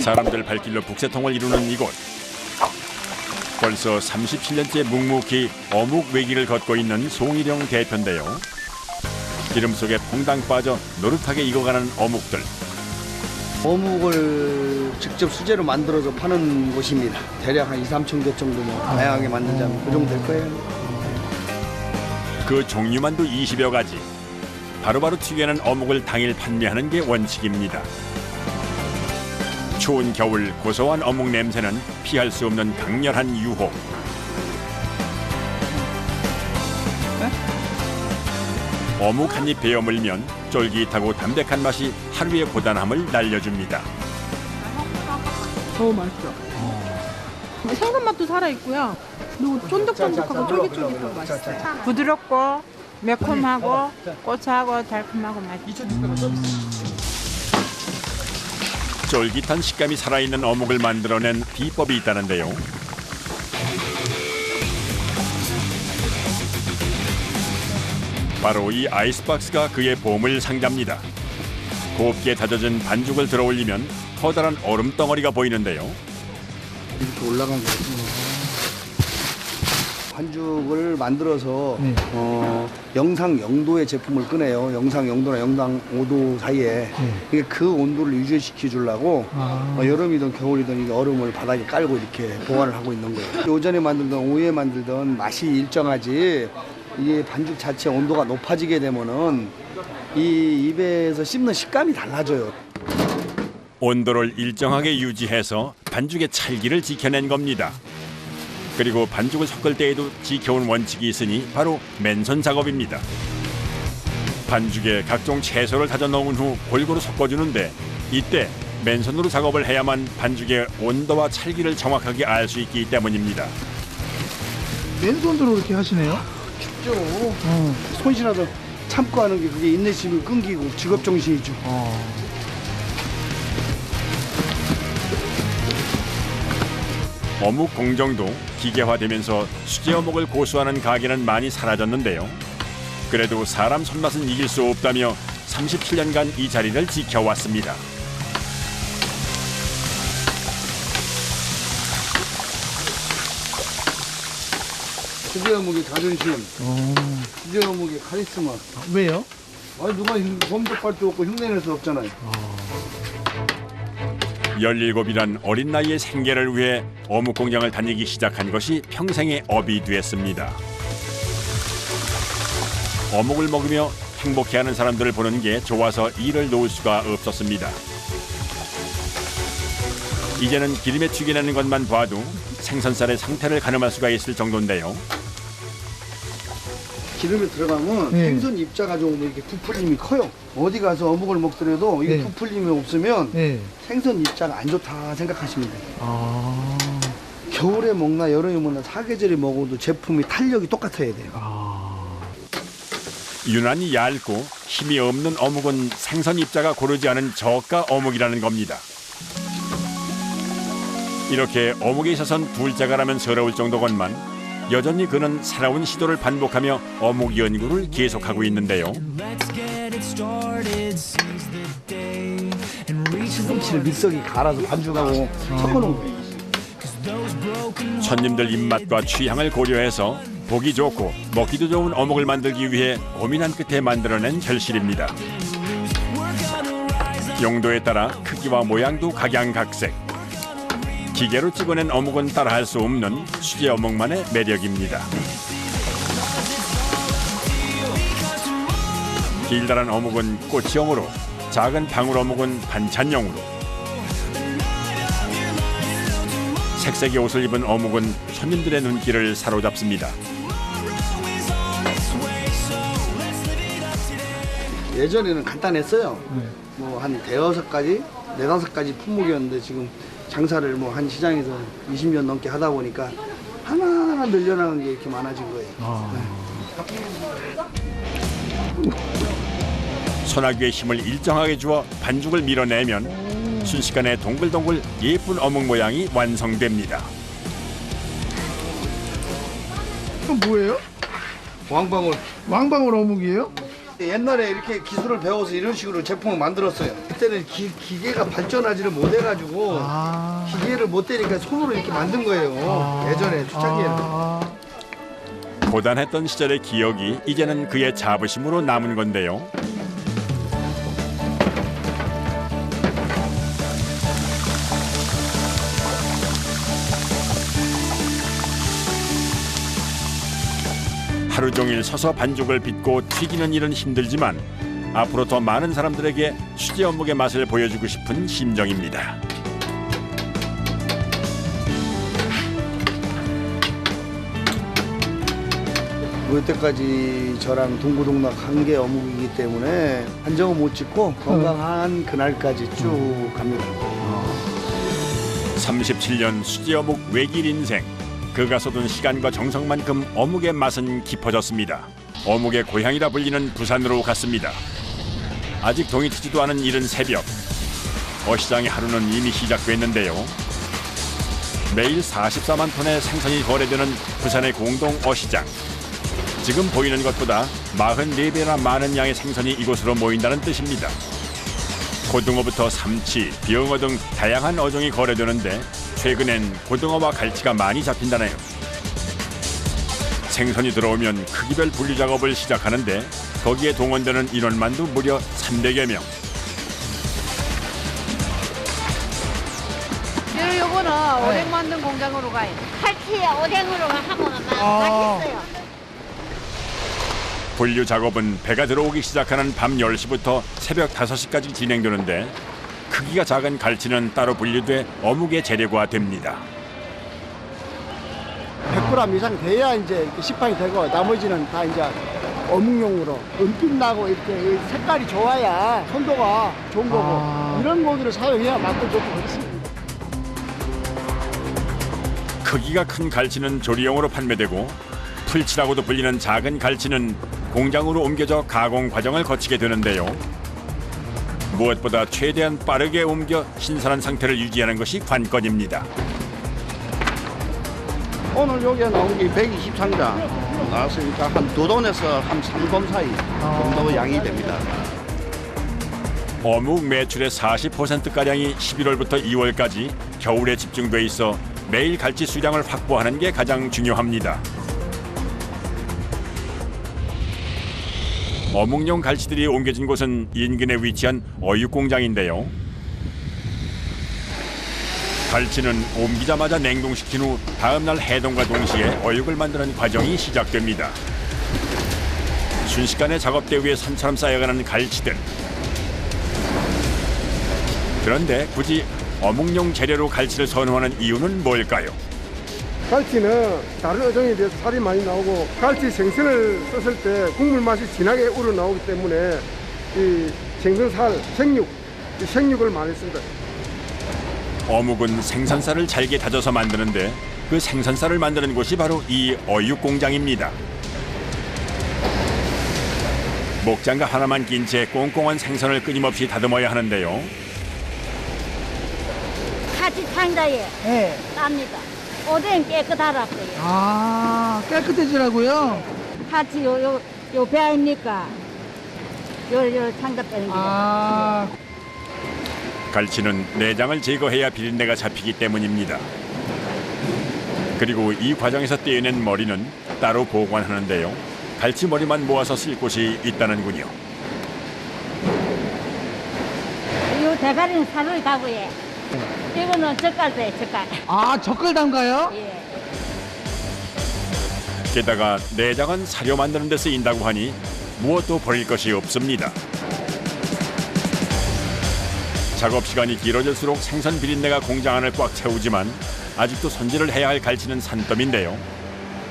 사람들 발길로 북새통을 이루는 이곳. 벌써 37년째 묵묵히 어묵 외길을 걷고 있는 송일영 대표인데요. 기름 속에 퐁당 빠져 노릇하게 익어가는 어묵들. 어묵을 직접 수제로 만들어서 파는 곳입니다. 대략 한 2, 3천 개 정도 뭐 다양하게 만들자면 그 정도 될 거예요. 그 종류만도 20여 가지. 바로바로 튀겨낸 어묵을 당일 판매하는 게 원칙입니다. 추운 겨울 고소한 어묵 냄새는 피할 수 없는 강렬한 유혹. 어묵 한 입 베어 물면 쫄깃하고 담백한 맛이 하루의 고단함을 날려줍니다. 맛있어. 생선 맛도 살아있고요. 그리고 쫀득쫀득하고 쫄깃쫄깃하고 맛있어요. 부드럽고 매콤하고 고소하고 달콤하고 맛있어요. 쫄깃한 식감이 살아있는 어묵을 만들어낸 비법이 있다는데요. 바로 이 아이스박스가 그의 보물 상자입니다. 곱게 다져진 반죽을 들어올리면 커다란 얼음 덩어리가 보이는데요. 이렇게 올라간 거. 반죽을 만들어서 영상 0도의 제품을 꺼내요. 영상 0도나 영상 5도 사이에 이게 그 온도를 유지시켜 주려고 여름이든 겨울이든 이게 얼음을 바닥에 깔고 이렇게 보관을 하고 있는 거예요. 오전에 만들던 오후에 만들던 맛이 일정하지 이게 반죽 자체 온도가 높아지게 되면은 이 입에서 씹는 식감이 달라져요. 온도를 일정하게 유지해서 반죽의 찰기를 지켜낸 겁니다. 그리고 반죽을 섞을 때에도 지켜온 원칙이 있으니 바로 맨손 작업입니다. 반죽에 각종 채소를 다져 넣은 후 골고루 섞어주는데 이때 맨손으로 작업을 해야만 반죽의 온도와 찰기를 정확하게 알 수 있기 때문입니다. 맨손으로 이렇게 하시네요? 춥죠. 손실하다 참고 하는 게 그게 인내심을 끊기고 직업 정신이죠. 어묵 공정도 기계화되면서 수제 어묵을 고수하는 가게는 많이 사라졌는데요. 그래도 사람 손맛은 이길 수 없다며 37년간 이 자리를 지켜왔습니다. 수제 어묵의 자존심, 수제 어묵의 카리스마. 왜요? 아니 누가 범접할 수 없고 흉내낼 수 없잖아요. 17이란 어린 나이의 생계를 위해 어묵 공장을 다니기 시작한 것이 평생의 업이 됐습니다. 어묵을 먹으며 행복해하는 사람들을 보는 게 좋아서 일을 놓을 수가 없었습니다. 이제는 기름에 튀겨내는 것만 봐도 생선살의 상태를 가늠할 수가 있을 정도인데요. 기름에 들어가면 생선 입자가 좀 이렇게 부풀림이 커요. 어디 가서 어묵을 먹더라도 이 부풀림이 없으면 생선 입자가 안 좋다 생각하시면 돼요. 겨울에 먹나 여름에 먹나 사계절에 먹어도 제품이 탄력이 똑같아야 돼요. 유난히 얇고 힘이 없는 어묵은 생선 입자가 고르지 않은 저가 어묵이라는 겁니다. 이렇게 어묵에 있어선 둘째가라면 서러울 정도건만 여전히 그는 살아온 시도를 반복하며 어묵 연구를 계속하고 있는데요. 시금치를 믹서기 갈아서 반죽하고 섞어놓은 거예요. 손님들 입맛과 취향을 고려해서 보기 좋고 먹기도 좋은 어묵을 만들기 위해 고민한 끝에 만들어낸 결실입니다. 용도에 따라 크기와 모양도 각양각색. 기계로 찍어낸 어묵은 따라할 수 없는 수제 어묵만의 매력입니다. 길다란 어묵은 꽃형으로, 작은 방울 어묵은 반찬용으로. 색색의 옷을 입은 어묵은 손님들의 눈길을 사로잡습니다. 예전에는 간단했어요. 뭐 한 대여섯 가지, 네다섯 가지 품목이었는데 지금 장사를 뭐 한 시장에서 20년 넘게 하다 보니까 하나하나 늘려나가는 게 이렇게 많아진 거예요. 소나기의 힘을 일정하게 주어 반죽을 밀어내면 순식간에 동글동글 예쁜 어묵 모양이 완성됩니다. 이건 뭐예요? 왕방울. 왕방울 어묵이에요? 옛날에 이렇게 기술을 배워서 이런 식으로 제품을 만들었어요. 그때는 기계가 발전하지를 못해가지고 기계를 못 대니까 손으로 이렇게 만든 거예요. 예전에 초창기에는. 고단했던 시절의 기억이 이제는 그의 자부심으로 남은 건데요. 하루 종일 서서 반죽을 빚고 튀기는 일은 힘들지만 앞으로 더 많은 사람들에게 수제 어묵의 맛을 보여주고 싶은 심정입니다. 여태까지 저랑 동고동락 한 게 어묵이기 때문에 한정은 못 짓고 건강한 그날까지 쭉 갑니다. 37년 수제 어묵 외길 인생. 그가 쏟은 시간과 정성만큼 어묵의 맛은 깊어졌습니다. 어묵의 고향이라 불리는 부산으로 갔습니다. 아직 동이 트지도 않은 이른 새벽. 어시장의 하루는 이미 시작됐는데요. 매일 44만 톤의 생선이 거래되는 부산의 공동 어시장. 지금 보이는 것보다 44배나 많은 양의 생선이 이곳으로 모인다는 뜻입니다. 고등어부터 삼치, 비엉어 등 다양한 어종이 거래되는데 최근엔 고등어와 갈치가 많이 잡힌다네요. 생선이 들어오면 크기별 분류 작업을 시작하는데 거기에 동원되는 인원만도 무려 300여 명. 요거는 오뎅 만든 공장으로 가요. 칼치에 오뎅으로 하면 맛있어요. 분류 작업은 배가 들어오기 시작하는 밤 10시부터 새벽 5시까지 진행되는데 크기가 작은 갈치는 따로 분류돼 어묵의 재료가 됩니다. 100g 이상 돼야 이제 시판이 되고 나머지는 다 이제 어묵용으로 은빛 나고 이렇게 색깔이 좋아야 선도가 좋은 거고 이런 고기를 사용해야 맛도 좋고 그렇습니다. 크기가 큰 갈치는 조리용으로 판매되고 풀치라고도 불리는 작은 갈치는 공장으로 옮겨져 가공 과정을 거치게 되는데요. 무엇보다 최대한 빠르게 옮겨 신선한 상태를 유지하는 것이 관건입니다. 오늘 여기에 나온 게 123장 나왔으니까 한 2돈에서 한 3돈 사이 정도 양이 됩니다. 어묵 매출의 40%가량이 11월부터 2월까지 겨울에 집중돼 있어 매일 갈치 수량을 확보하는 게 가장 중요합니다. 어묵용 갈치들이 옮겨진 곳은 인근에 위치한 어육공장인데요. 갈치는 옮기자마자 냉동시킨 후 다음날 해동과 동시에 어육을 만드는 과정이 시작됩니다. 순식간에 작업대 위에 산처럼 쌓여가는 갈치들. 그런데 굳이 어묵용 재료로 갈치를 선호하는 이유는 뭘까요? 갈치는 다른 어종에 비해서 살이 많이 나오고 갈치 생선을 썼을 때 국물 맛이 진하게 우러나오기 때문에 이 생선살, 생육을 많이 씁니다. 어묵은 생선살을 잘게 다져서 만드는데 그 생선살을 만드는 곳이 바로 이 어육공장입니다. 목장갑 하나만 낀 채 꽁꽁한 생선을 끊임없이 다듬어야 하는데요. 같이 창자에 네. 깝니다. 오뎅 깨끗하라고요. 아, 깨끗해지라고요? 같이 요 배 아닙니까? 요 창자 빼는 게. 아, 갈치는 내장을 제거해야 비린내가 잡히기 때문입니다. 그리고 이 과정에서 떼어낸 머리는 따로 보관하는데요. 갈치 머리만 모아서 쓸 곳이 있다는군요. 요 대가리는 살을 가고요. 이거는 젓갈도에 젓갈. 아, 젓갈 담가요? 예. 게다가 내장은 사료 만드는 데 쓰인다고 하니 무엇도 버릴 것이 없습니다. 작업 시간이 길어질수록 생선 비린내가 공장 안을 꽉 채우지만 아직도 손질을 해야 할 갈치는 산더미인데요.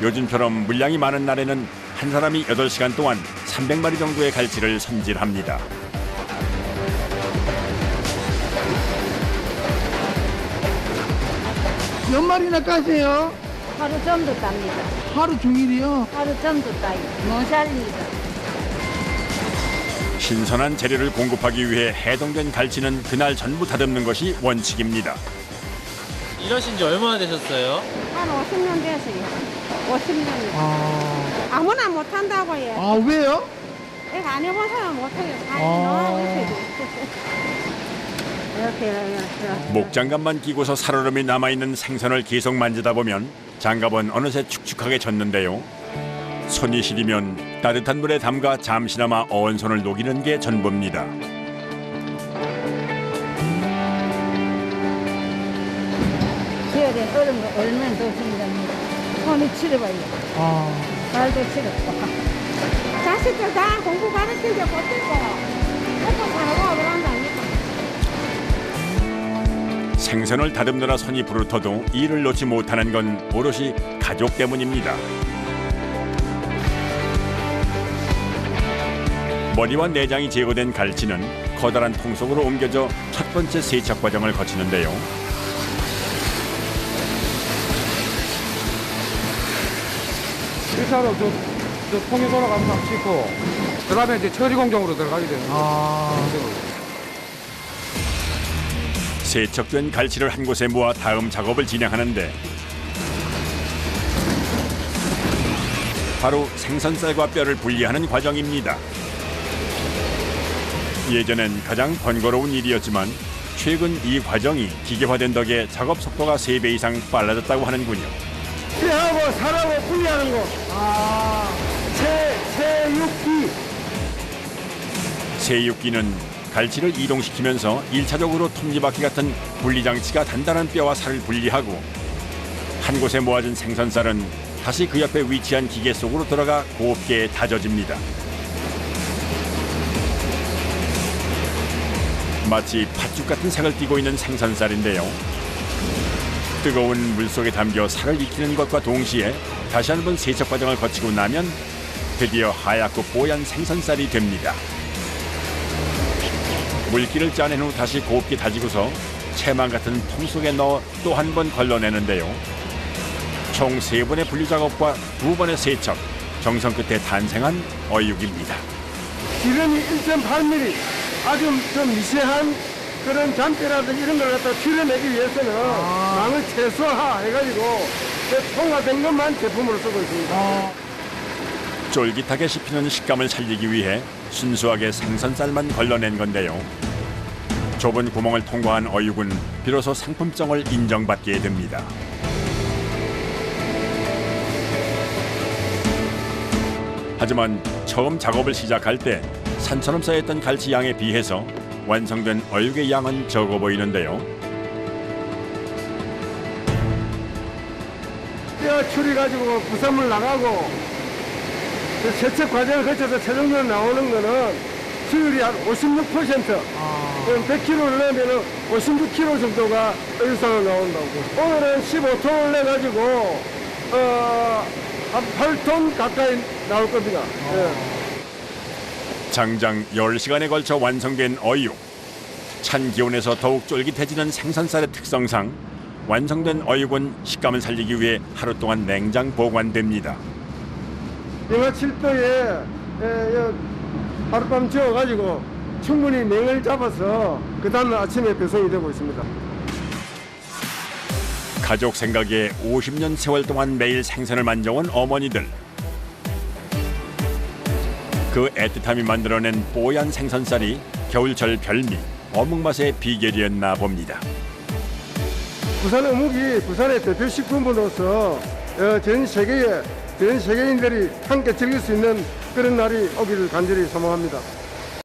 요즘처럼 물량이 많은 날에는 한 사람이 8시간 동안 300마리 정도의 갈치를 손질합니다. 몇 마리나 까세요? 하루 정도 땁니다. 하루 종일이요? 하루 정도 따요. 농사입니다. 신선한 재료를 공급하기 위해 해동된 갈치는 그날 전부 다듬는 것이 원칙입니다. 일하신 지 얼마나 되셨어요? 한 50년 됐어요. 50년. 아, 아무나 못한다고요. 아, 왜요? 이거 안 해본 사람 못해요. 다 넣어 이렇게. 목장갑만 끼고서 살얼음이 남아있는 생선을 계속 만지다 보면 장갑은 어느새 축축하게 젖는데요. 손이 시리면 따뜻한 물에 담가 잠시나마 어은 손을 녹이는 게 전부입니다. 지어야 된 얼음을 얼마나 더 준답니다. 손이 치러봐요. 발도 치렀고. 자식들 다 공부 가르치려고 어떨까? 조금 잘하고 그런 거 아닙니까? 생선을 다듬느라 손이 부르터도 일을 놓지 못하는 건 오롯이 가족 때문입니다. 머리와 내장이 제거된 갈치는 커다란 통 속으로 옮겨져 첫 번째 세척 과정을 거치는데요. 일차로 저 통이 돌아가면서 씻고 그다음에 이제 처리 공정으로 들어가게 되는 거죠. 세척된 갈치를 한 곳에 모아 다음 작업을 진행하는데 바로 생선살과 뼈를 분리하는 과정입니다. 예전엔 가장 번거로운 일이었지만 최근 이 과정이 기계화된 덕에 작업 속도가 3배 이상 빨라졌다고 하는군요. 뼈하고 살하고 분리하는 거. 새육기. 새육기는 갈치를 이동시키면서 1차적으로 톱니바퀴 같은 분리장치가 단단한 뼈와 살을 분리하고 한 곳에 모아진 생선살은 다시 그 옆에 위치한 기계 속으로 들어가 곱게 다져집니다. 마치 팥죽 같은 색을 띠고 있는 생선살인데요. 뜨거운 물속에 담겨 살을 익히는 것과 동시에 다시 한번 세척 과정을 거치고 나면 드디어 하얗고 뽀얀 생선살이 됩니다. 물기를 짜낸 후 다시 곱게 다지고서 채망 같은 통 속에 넣어 또 한 번 걸러내는데요. 총 3번의 분리 작업과 2번의 세척, 정성 끝에 탄생한 어육입니다. 기름이 1.8mm, 아주 좀 미세한 그런 잔뼈라든지 이런 걸 갖다 줄여내기 위해서는 망을 최소화해가지고 통화된 것만 제품으로 쓰고 있습니다. 쫄깃하게 씹히는 식감을 살리기 위해 순수하게 생선살만 걸러낸 건데요. 좁은 구멍을 통과한 어육은 비로소 상품성을 인정받게 됩니다. 하지만 처음 작업을 시작할 때 산처럼 쌓였던 갈치 양에 비해서 완성된 어육의 양은 적어 보이는데요. 뼈 추려가지고 부산물 나가고 세척 과정을 거쳐서 최종적으로 나오는 거는 수율이 한 56%. 100kg를 내면 56kg 정도가 어육상으로 나온다고. 오늘은 15톤을 내가지고 한 8톤 가까이 나올 겁니다. 장장 10시간에 걸쳐 완성된 어육. 찬 기온에서 더욱 쫄깃해지는 생선살의 특성상 완성된 어육은 식감을 살리기 위해 하루 동안 냉장 보관됩니다. 영하 7도에 하룻밤 지어가지고 충분히 냉을 잡아서 그 다음날 아침에 배송이 되고 있습니다. 가족 생각에 50년 세월 동안 매일 생선을 만져온 어머니들. 그 애틋함이 만들어낸 뽀얀 생선살이 겨울철 별미 어묵맛의 비결이었나 봅니다. 부산 어묵이 부산의 대표 식품으로서 전 세계인들이 함께 즐길 수 있는 그런 날이 오기를 간절히 소망합니다.